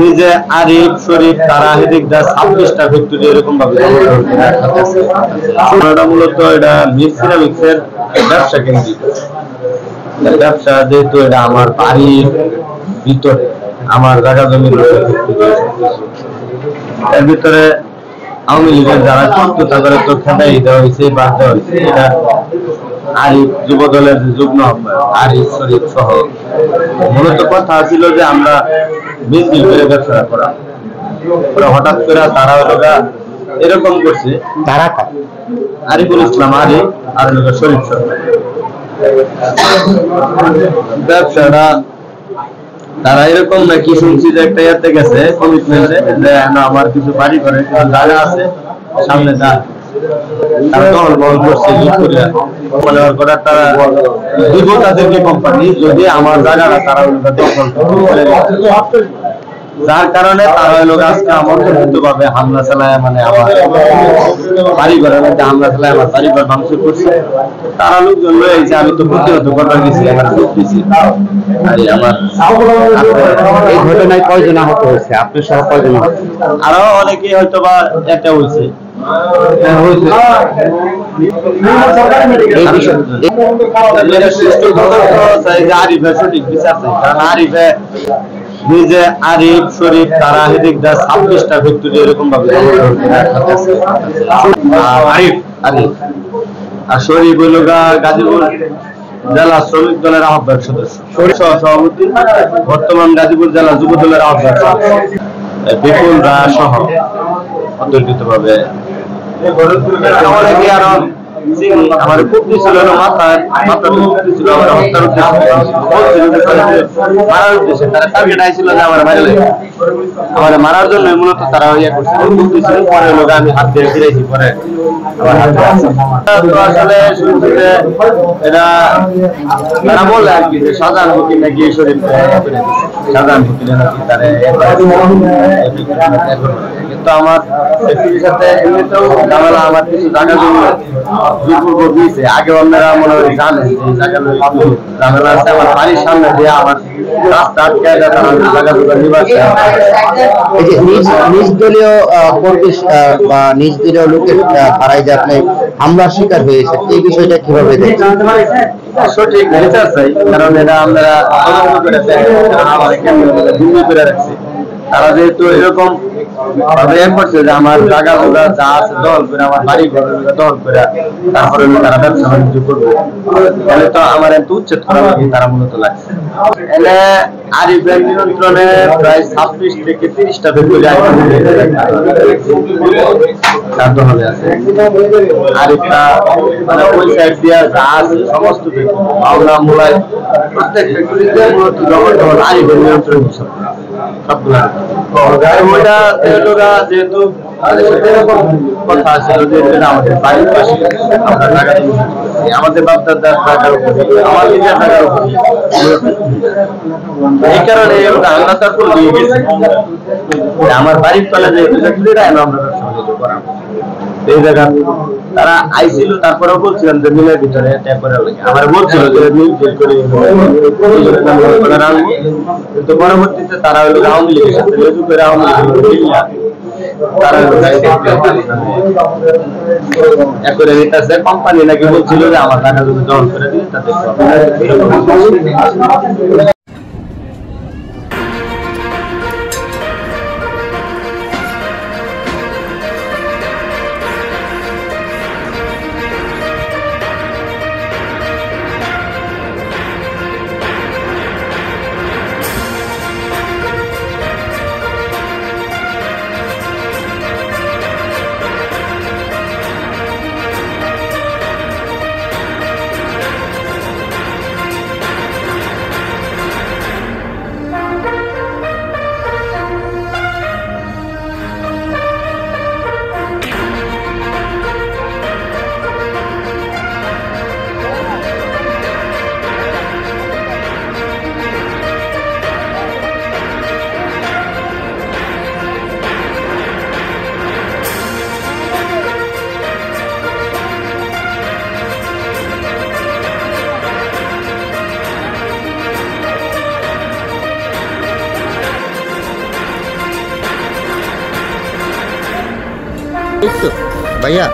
নিজে আরিফ শরীফ তারা এদিক দা 26টা ফ্যাক্টরি এরকম ভাবে মূলত এটা সিরামিক্সের ব্যবসা কেন্দ্রিক ব্যবসা, যেহেতু এটা আমার বাড়ির ভিতরে আমার জায়গা জমি এর ভিতরে আওয়ামী লীগের যারা করতো তাদের তো খেদাই দেওয়া হয়েছে, বাদ দেওয়া হয়েছে। এটা আরিফ যুব দলের যুগ্ম আরিফ শরীফ সহ মূলত কথা ছিল যে আমরা মিছিল করে ব্যবসা করা, হঠাৎ করে তারা এরকম করছে। তারা আরিফুল ইসলাম আরিফ আর শরীফ সরকার ব্যবসাটা তারা এরকম নাকি শুনছি যে একটা ইয়াতে গেছে কমিটমেন্টে যে আমার কিছু বাড়ি করে জায়গা আছে সামনে যা তারা দখল বহল করছে তারা দিব তাদেরকে কোম্পানি যদি আমার জায়গাটা তারা দখল করে, যার কারণে তারা হলো আজকে আমার ভাবে হামলা চালায়, মানে আমার বাড়ি ঘরের মধ্যে হামলা চালায়, আমার বাড়ি ঘর ধ্বংস করছে। তারা লোকজন রয়েছে, আমি তো প্রতিহত করবার গেছি, আমার দিচ্ছি। আমার এই ঘটনায় কয়জন আহত হয়েছে? আপনার সহ কয়জন? আরো অনেকে হয়তো বা একটা হয়েছে। নিজে আরিফ শরীফ তারা এদিক দা 26টা ফ্যাক্টরি এরকম ভাবে আরিফ আর শরীফ হইল গাজীপুর জেলা শ্রমিক দলের আহ্বায়ক সদস্য, সভাপতি, বর্তমান গাজীপুর জেলা যুব দলের আহ্বায়ক সদস্য বিপুল রায় সহ অন্তর্কিত ভাবে অনেকে আরো আমার কুপ্তি ছিল মাথায় ছিল আমার হত্যার মারার উদ্দেশ্যে তারা টার্গেট আইছিল যে আমার আমার মারার জন্য মূলত তারা ইয়ে করছে কুপ্তি ছিল। পরে লোক আমি হাত দিয়ে ফিরেছি, পরে আসলে শুনছি যে এটা তারা বলে আর কি যে সাধারণ ভুকি নাকি শরীর সাধারণ ভুকি নাকি তারা কিন্তু আমার সাথে এমনিতেও ঝামেলা আমার কিছু জায়গা জমি দিয়েছে আগে অন্যরা মনে হয় জানে যে জায়গা ঝামেলা আছে আমার বাড়ির সামনে দিয়ে আমার রাস্তা আটকে জায়গা নিবাস নিজ দলীয় কর্মী বা নিজ দলীয় লোকের পাড়ায় যে আপনি হামলার শিকার হয়েছে, এই বিষয়টা কিভাবে দেখছেন? সঠিক বিচার চাই, কারণ এটা আমরা করে রাখছি। তারা যেহেতু এরকম করছে যে আমার জায়গা যা আছে দল করে আমার বাড়ি ঘর দল করে তারপরে তারা ব্যবসা বাণিজ্য করবে, তাহলে তো আমার একটু উচ্ছেদ করা লাগে তারা মূলত লাগছে। এনে আরিফের নিয়ন্ত্রণে প্রায় 26 থেকে 30টা ফ্যাক্টরি দখলে আছে। আরিফটা মানে ওই সাইড দিয়ে যা আছে সমস্ত মাওলা মূলায় প্রত্যেক ফ্যাক্টরিতে মূলত জবরদখল আরিফের নিয়ন্ত্রণ সবগুলা যেহেতু কথা ছিল যে আমাদের বাড়ির পাশে আমরা টাকা আমাদের বাপদাদার টাকার উপরে আমার নিজের টাকার উপরে এই কারণে আমরা তারপর দিয়ে গেছি আমার বাড়ির তলে যে আমরা করা এই জায়গা তারা আইছিল। তারপরেও বলছিলাম যে মিলের ভিতরে ট্যাপ করার লাগে, আমার বলছিল যে মিল বের করে কিন্তু পরবর্তীতে তারা হলো আওয়ামী লীগের সাথে লেজু করে আওয়ামী লীগের তারা করে নিতেছে। কোম্পানি নাকি বলছিল যে আমার টাকা যদি দখল করে দিলে তাদের এই তো ভাইয়া